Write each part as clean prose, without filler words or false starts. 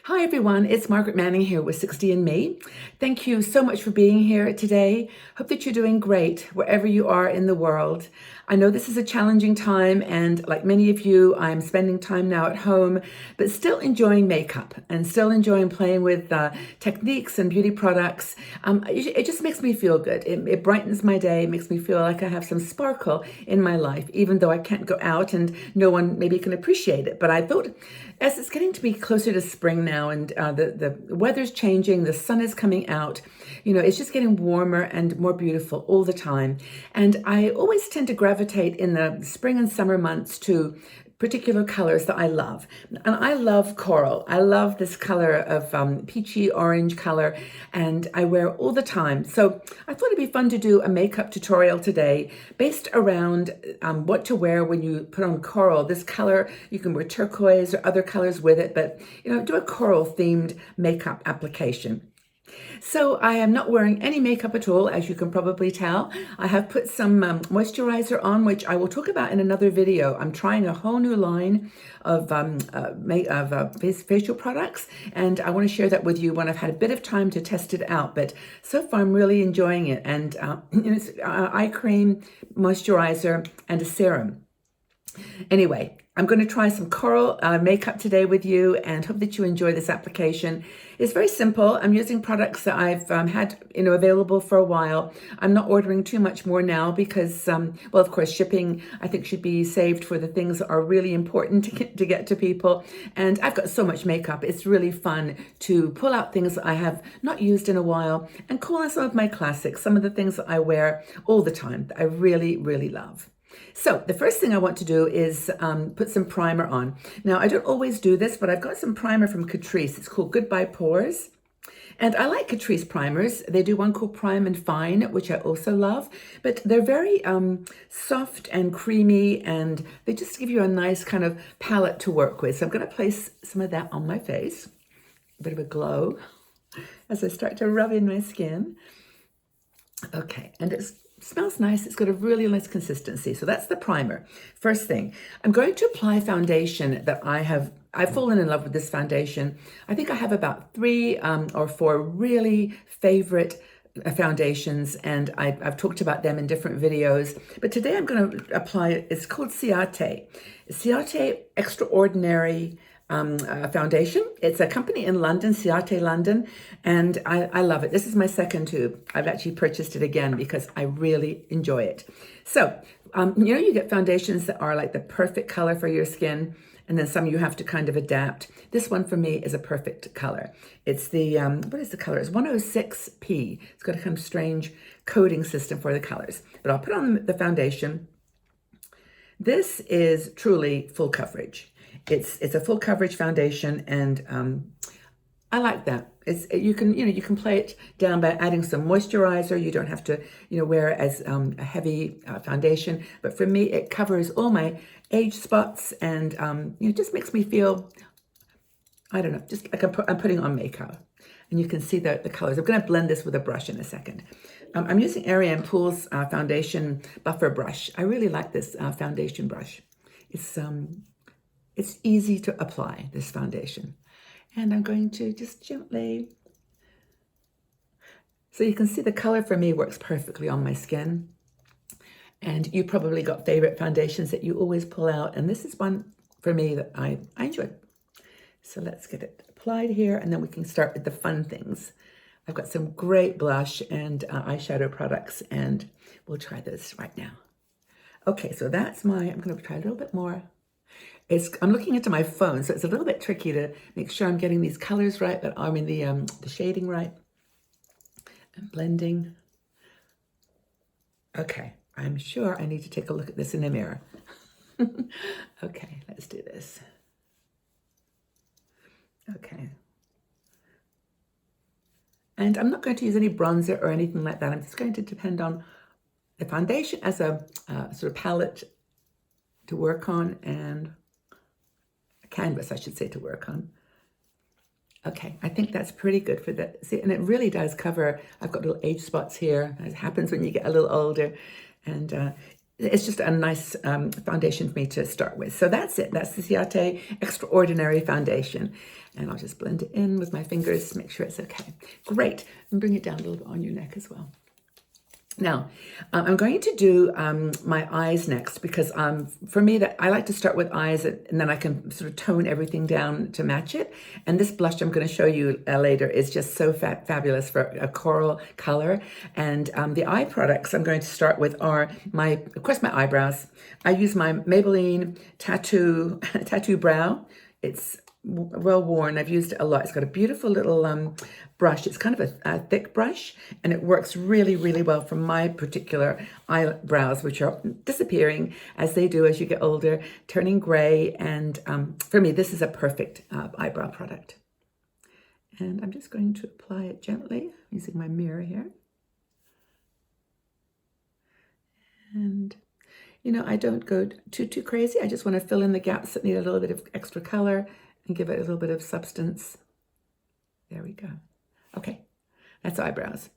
Hi everyone, it's Margaret Manning here with 60 and Me. Thank you so much for being here today. Hope that you're doing great wherever you are in the world. I know this is a challenging time, and like many of you, I'm spending time now at home, but still enjoying makeup and still enjoying playing with techniques and beauty products. It just makes me feel good. It brightens my day, makes me feel like I have some sparkle in my life, even though I can't go out and no one maybe can appreciate it. But I thought, as it's getting to be closer to spring now and the weather's changing, the sun is coming out, it's just getting warmer and more beautiful all the time. And I always tend to gravitate in the spring and summer months to particular colors that I love. And I love coral. I love this color of peachy orange color, and I wear it all the time. So I thought it'd be fun to do a makeup tutorial today based around what to wear when you put on coral. This color, you can wear turquoise or other colors with it, but do a coral themed makeup application. So I am not wearing any makeup at all, as you can probably tell. I have put some moisturizer on, which I will talk about in another video. I'm trying a whole new line of facial products, and I want to share that with you when I've had a bit of time to test it out. But so far, I'm really enjoying it. And it's eye cream, moisturizer, and a serum. Anyway, I'm going to try some coral makeup today with you and hope that you enjoy this application. It's very simple. I'm using products that I've had available for a while. I'm not ordering too much more now because, well, of course, shipping I think should be saved for the things that are really important to get to people. And I've got so much makeup. It's really fun to pull out things that I have not used in a while and call on some of my classics, some of the things that I wear all the time that I really, really love. So the first thing I want to do is put some primer on. Now, I don't always do this, but I've got some primer from Catrice. It's called Goodbye Pores. And I like Catrice primers. They do one called Prime and Fine, which I also love. But they're very soft and creamy, and they just give you a nice kind of palette to work with. So I'm going to place some of that on my face. A bit of a glow as I start to rub in my skin. Okay, and it smells nice. It's got a really nice consistency. So that's the primer. First thing, I'm going to apply foundation that I've fallen in love with this foundation. I think I have about 3 or 4 really favorite foundations, and I've talked about them in different videos. But today I'm going to apply it. It's called Ciate Extraordinary foundation. It's a company in London, Ciate London, and I love it. This is my second tube. I've actually purchased it again because I really enjoy it. So, you get foundations that are like the perfect color for your skin, and then some you have to kind of adapt. This one for me is a perfect color. It's the, what is the color? It's 106P. It's got a kind of strange coding system for the colors. But I'll put on the foundation. This is truly full coverage. It's a full coverage foundation, and I like that. You can play it down by adding some moisturizer. You don't have to wear it as a heavy foundation, but for me it covers all my age spots, and it just makes me feel, I don't know, just like I'm putting on makeup. And you can see the colors. I'm going to blend this with a brush in a second. I'm using Ariane Poole's foundation buffer brush. I really like this foundation brush. It's easy to apply, this foundation. And I'm going to just gently, so you can see the color for me works perfectly on my skin. And you probably got favorite foundations that you always pull out. And this is one for me that I enjoy. So let's get it applied here, and then we can start with the fun things. I've got some great blush and eyeshadow products, and we'll try this right now. Okay, so that's I'm going to try a little bit more. I'm looking into my phone, so it's a little bit tricky to make sure I'm getting these colors right, but I mean the shading right. I'm blending. Okay, I'm sure I need to take a look at this in the mirror. Okay, let's do this. Okay. And I'm not going to use any bronzer or anything like that. I'm just going to depend on the foundation as a sort of palette to work on, and a canvas, I should say, to work on. Okay, I think that's pretty good for that. See, and it really does cover, I've got little age spots here. It happens when you get a little older. And it's just a nice foundation for me to start with. So that's it. That's the Ciate Extraordinary Foundation. And I'll just blend it in with my fingers, make sure it's okay. Great. And bring it down a little bit on your neck as well. Now, I'm going to do my eyes next because for me, that I like to start with eyes and then I can sort of tone everything down to match it. And this blush I'm going to show you later is just so fabulous for a coral color. And the eye products I'm going to start with are of course, my eyebrows. I use my Maybelline Tattoo Brow. It's well worn. I've used it a lot. It's got a beautiful little brush. It's kind of a thick brush, and it works really, really well for my particular eyebrows, which are disappearing as they do as you get older, turning gray. And for me, this is a perfect eyebrow product. And I'm just going to apply it gently using my mirror here. And you know, I don't go too crazy. I just want to fill in the gaps that need a little bit of extra color and give it a little bit of substance. There we go. Okay, that's eyebrows.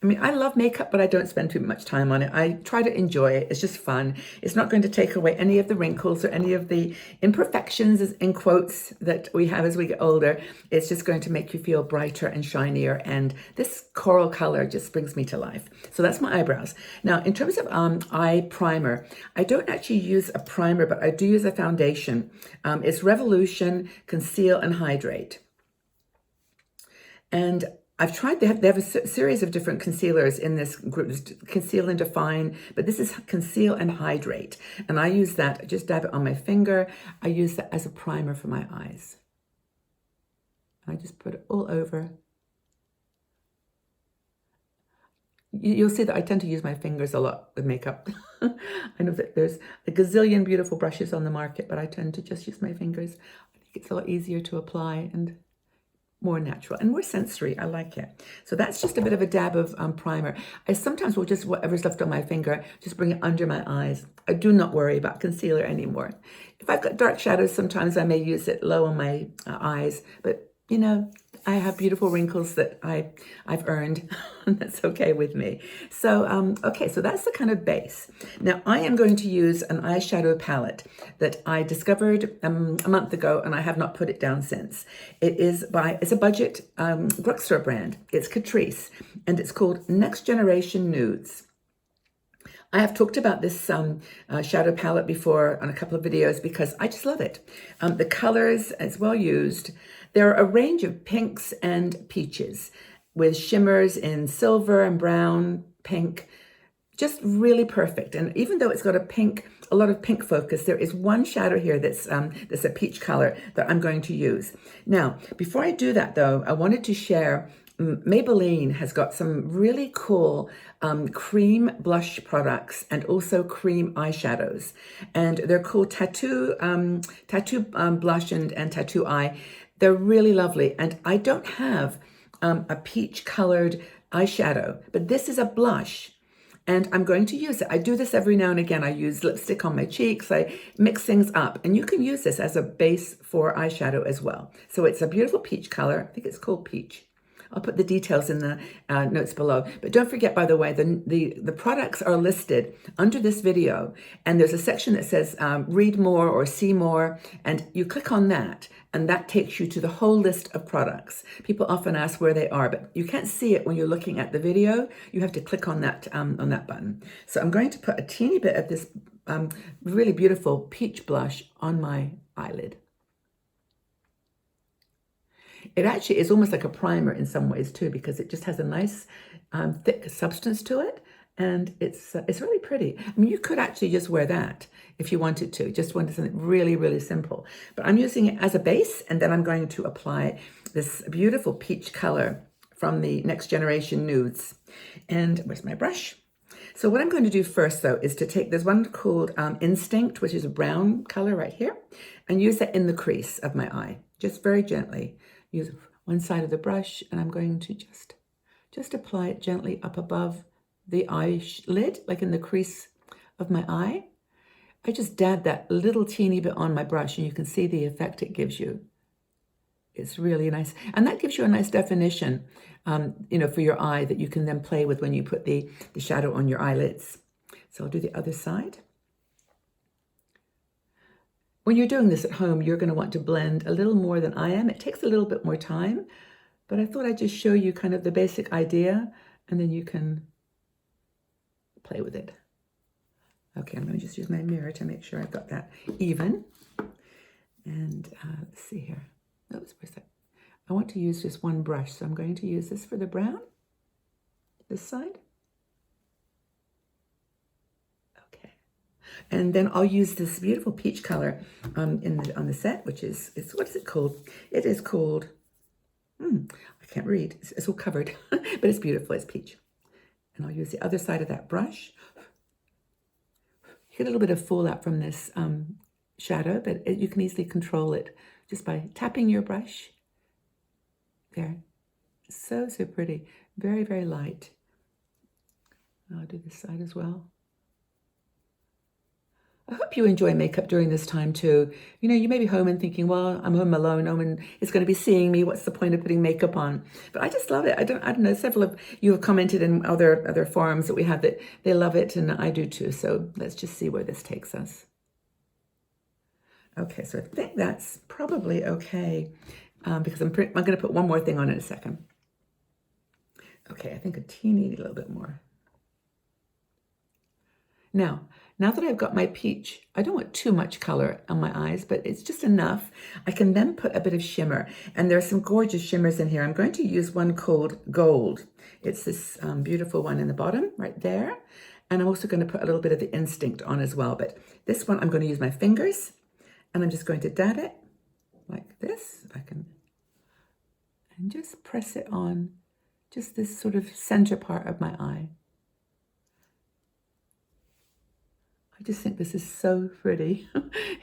I mean, I love makeup, but I don't spend too much time on it. I try to enjoy it. It's just fun. It's not going to take away any of the wrinkles or any of the imperfections, in quotes, that we have as we get older. It's just going to make you feel brighter and shinier. And this coral color just brings me to life. So that's my eyebrows. Now, in terms of eye primer, I don't actually use a primer, but I do use a foundation. It's Revolution Conceal and Hydrate. And I've tried, they have a series of different concealers in this group, Conceal and Define, but this is Conceal and Hydrate. And I use that, I just dab it on my finger. I use that as a primer for my eyes. I just put it all over. You'll see that I tend to use my fingers a lot with makeup. I know that there's a gazillion beautiful brushes on the market, but I tend to just use my fingers. I think it's a lot easier to apply and more natural and more sensory. I like it. So that's just a bit of a dab of primer. I sometimes will just, whatever's left on my finger, just bring it under my eyes. I do not worry about concealer anymore. If I've got dark shadows, sometimes I may use it low on my eyes, but you know, I have beautiful wrinkles that I've earned, and that's okay with me. So, okay, so that's the kind of base. Now, I am going to use an eyeshadow palette that I discovered a month ago, and I have not put it down since. It's a budget drugstore brand. It's Catrice, and it's called Next Generation Nudes. I have talked about this shadow palette before on a couple of videos because I just love it. The colors, it's well used. There are a range of pinks and peaches with shimmers in silver and brown, pink, just really perfect. And even though it's got a lot of pink focus, there is one shadow here that's a peach color that I'm going to use. Now, before I do that though, I wanted to share Maybelline has got some really cool cream blush products and also cream eyeshadows. And they're called Tattoo Blush and Tattoo Eye. They're really lovely. And I don't have a peach colored eyeshadow, but this is a blush. And I'm going to use it. I do this every now and again. I use lipstick on my cheeks. I mix things up. And you can use this as a base for eyeshadow as well. So it's a beautiful peach color. I think it's called Peach. I'll put the details in the notes below. But don't forget, by the way, the products are listed under this video. And there's a section that says read more or see more. And you click on that. And that takes you to the whole list of products. People often ask where they are, but you can't see it when you're looking at the video. You have to click on that button. So I'm going to put a teeny bit of this really beautiful peach blush on my eyelid. It actually is almost like a primer in some ways too, because it just has a nice thick substance to it. And it's really pretty. I mean, you could actually just wear that if you wanted to, just wanted something really, really simple. But I'm using it as a base, and then I'm going to apply this beautiful peach color from the Next Generation Nudes. And where's my brush? So what I'm going to do first, though, is to take, there's one called Instinct, which is a brown color right here, and use that in the crease of my eye, just very gently. Use one side of the brush, and I'm going to just apply it gently up above the eyelid, like in the crease of my eye. I just dab that little teeny bit on my brush, and you can see the effect it gives you. It's really nice. And that gives you a nice definition, for your eye that you can then play with when you put the shadow on your eyelids. So I'll do the other side. When you're doing this at home, you're going to want to blend a little more than I am. It takes a little bit more time, but I thought I'd just show you kind of the basic idea, and then you can play with it. Okay, I'm going to just use my mirror to make sure I've got that even. And let's see here. Oops, where's that? I want to use just one brush, so I'm going to use this for the brown, this side. Okay. And then I'll use this beautiful peach color on the set, which is, what is it called? It is called, I can't read. It's all covered, but it's beautiful. It's peach. And I'll use the other side of that brush. You get a little bit of fallout from this shadow, but you can easily control it just by tapping your brush. There. So, so pretty. Very, very light. I'll do this side as well. I hope you enjoy makeup during this time too. You know, you may be home and thinking, well, I'm home alone. No one is going to be seeing me. What's the point of putting makeup on? But I just love it. I don't know. Several of you have commented in other forums that we have that they love it, and I do too. So let's just see where this takes us. Okay, so I think that's probably okay because I'm going to put one more thing on in a second. Okay, I think a teeny little bit more. Now that I've got my peach, I don't want too much color on my eyes, but it's just enough. I can then put a bit of shimmer, and there are some gorgeous shimmers in here. I'm going to use one called Gold. It's this beautiful one in the bottom right there. And I'm also going to put a little bit of the Instinct on as well. But this one, I'm going to use my fingers, and I'm just going to dab it like this, if I can, and just press it on just this sort of center part of my eye. I just think this is so pretty.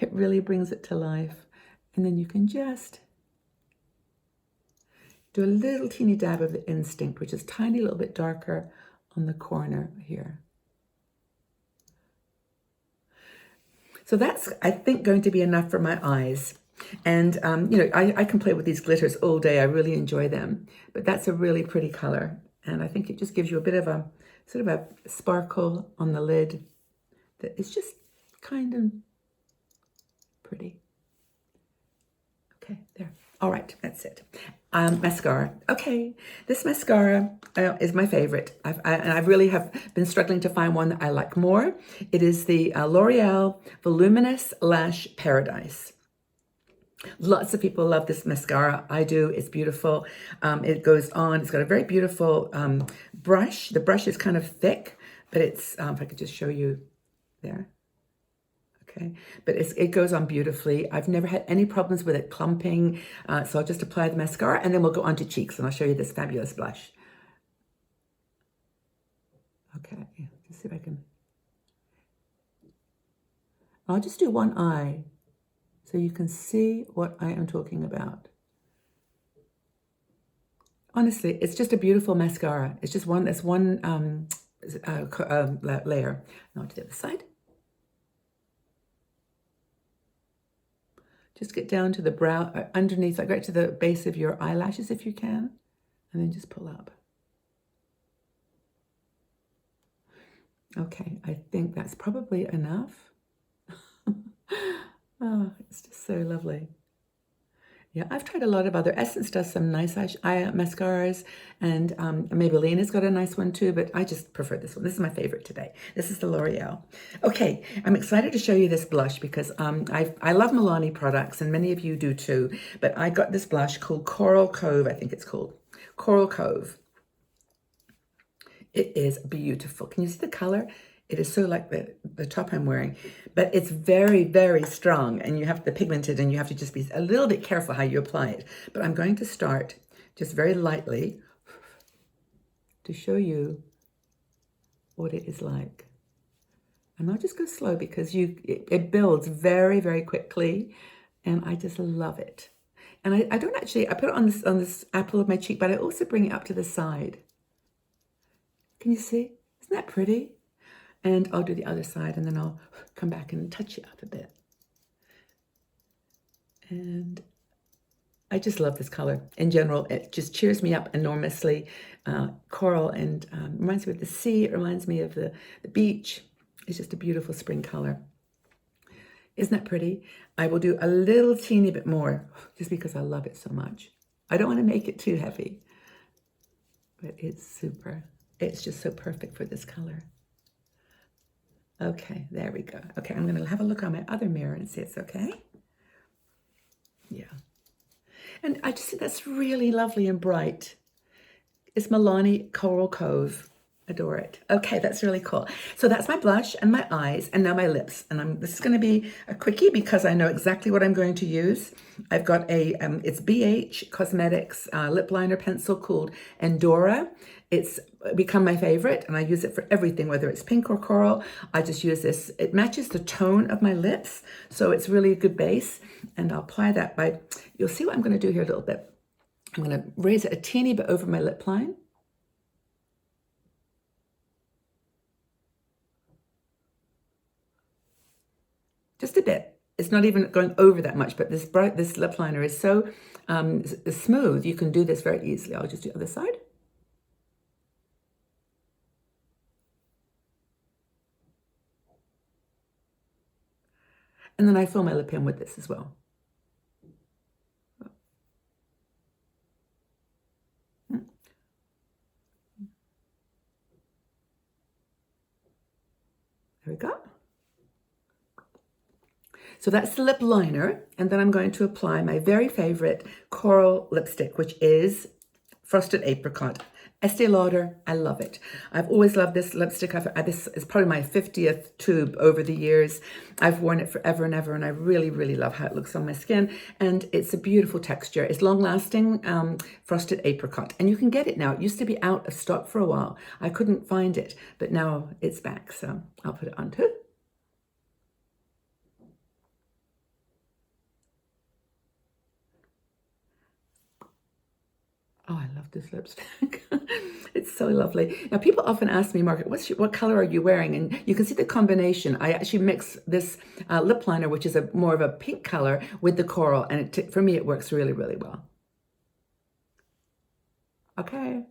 It really brings it to life. And then you can just do a little teeny dab of the Instinct, which is tiny little bit darker on the corner here. So that's, I think, going to be enough for my eyes. And, you know, I can play with these glitters all day. I really enjoy them. But that's a really pretty color. And I think it just gives you a bit of a, sort of a sparkle on the lid that is just kind of pretty. Okay, there. All right, that's it. Mascara. Okay, this mascara is my favorite. I really have been struggling to find one that I like more. It is the L'Oreal Voluminous Lash Paradise. Lots of people love this mascara. I do. It's beautiful. It goes on. It's got a very beautiful brush. The brush is kind of thick, but it's, if I could just show you there. Okay, but it goes on beautifully. I've never had any problems with it clumping. So I'll just apply the mascara, and then we'll go on to cheeks, and I'll show you this fabulous blush. Okay, just see if I can. I'll just do one eye so you can see what I am talking about. Honestly, it's just a beautiful mascara. It's just one, that's one layer. Now to the other side. Just get down to the brow, underneath, like right to the base of your eyelashes if you can, and then just pull up. Okay, I think that's probably enough. Oh, it's just so lovely. Yeah, I've tried a lot of other. Essence does some nice eye mascaras, and Maybelline has got a nice one too, but I just prefer this one. This is my favorite today. This is the L'Oreal. Okay, I'm excited to show you this blush because I love Milani products, and many of you do too, but I got this blush called Coral Cove, I think it's called. Coral Cove. It is beautiful. Can you see the color? It is so like the top I'm wearing, but it's very, very strong, and you have the pigmented, and you have to just be a little bit careful how you apply it. But I'm going to start just very lightly to show you what it is like. And I'll just go slow because it builds very, very quickly, and I just love it. And I don't actually, I put it on this apple of my cheek, but I also bring it up to the side. Can you see? Isn't that pretty? And I'll do the other side, and then I'll come back and touch it up a bit. And I just love this color. In general, it just cheers me up enormously. Coral, and reminds me of the sea. It reminds me of the beach. It's just a beautiful spring color. Isn't that pretty? I will do a little teeny bit more just because I love it so much. I don't want to make it too heavy, but it's super. It's just so perfect for this color. Okay, there we go. Okay, I'm going to have a look on my other mirror and see it's okay. Yeah. And I just think that's really lovely and bright. It's Milani Coral Cove. Adore it. Okay, that's really cool. So that's my blush and my eyes and now my lips. And this is going to be a quickie because I know exactly what I'm going to use. I've got a, it's BH Cosmetics lip liner pencil called Endora. It's become my favorite and I use it for everything, whether it's pink or coral. I just use this. It matches the tone of my lips. So it's really a good base. And I'll apply that by, you'll see what I'm going to do here a little bit. I'm going to raise it a teeny bit over my lip line. Just a bit. It's not even going over that much, but this lip liner is so smooth. You can do this very easily. I'll just do the other side. And then I fill my lip in with this as well. There we go. So that's the lip liner, and then I'm going to apply my very favorite coral lipstick, which is Frosted Apricot. Estee Lauder, I love it. I've always loved this lipstick. This is probably my 50th tube over the years. I've worn it forever and ever, and I really, really love how it looks on my skin. And it's a beautiful texture. It's long-lasting Frosted Apricot, and you can get it now. It used to be out of stock for a while. I couldn't find it, but now it's back, so I'll put it on too. Oh, I love this lipstick. It's so lovely. Now, people often ask me, Margaret, what color are you wearing? And you can see the combination. I actually mix this lip liner, which is more of a pink color, with the coral. And for me, it works really, really well. Okay.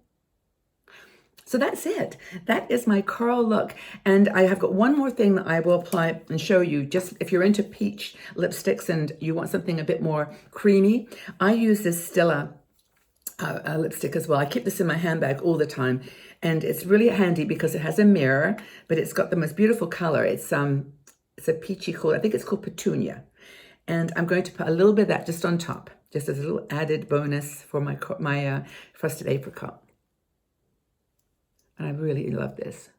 So that's it. That is my coral look. And I have got one more thing that I will apply and show you. Just if you're into peach lipsticks and you want something a bit more creamy, I use this Stila lipstick as well. I keep this in my handbag all the time, and it's really handy because it has a mirror, but it's got the most beautiful color. It's a peachy color. I think it's called Petunia, and I'm going to put a little bit of that just on top, just as a little added bonus for my Frosted Apricot. And I really love this.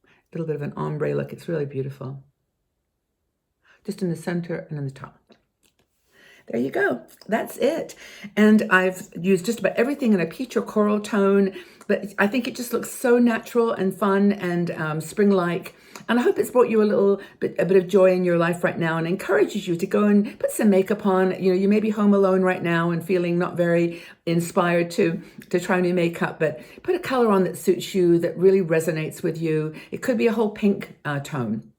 A little bit of an ombre look. It's really beautiful. Just in the center and in the top. There you go. That's it. And I've used just about everything in a peach or coral tone, but I think it just looks so natural and fun and spring-like. And I hope it's brought you a bit of joy in your life right now and encourages you to go and put some makeup on. You know, you may be home alone right now and feeling not very inspired to try new makeup, but put a color on that suits you, that really resonates with you. It could be a whole pink tone.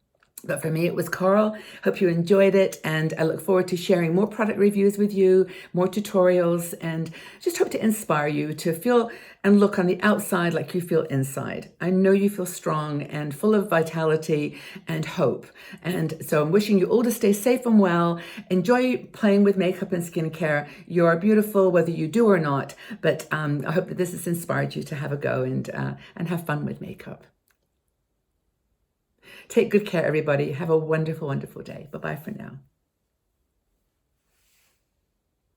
But for me, it was coral. Hope you enjoyed it. And I look forward to sharing more product reviews with you, more tutorials, and just hope to inspire you to feel and look on the outside like you feel inside. I know you feel strong and full of vitality and hope. And so I'm wishing you all to stay safe and well. Enjoy playing with makeup and skincare. You are beautiful, whether you do or not. But I hope that this has inspired you to have a go and have fun with makeup. Take good care, everybody. Have a wonderful, wonderful day. Bye-bye for now.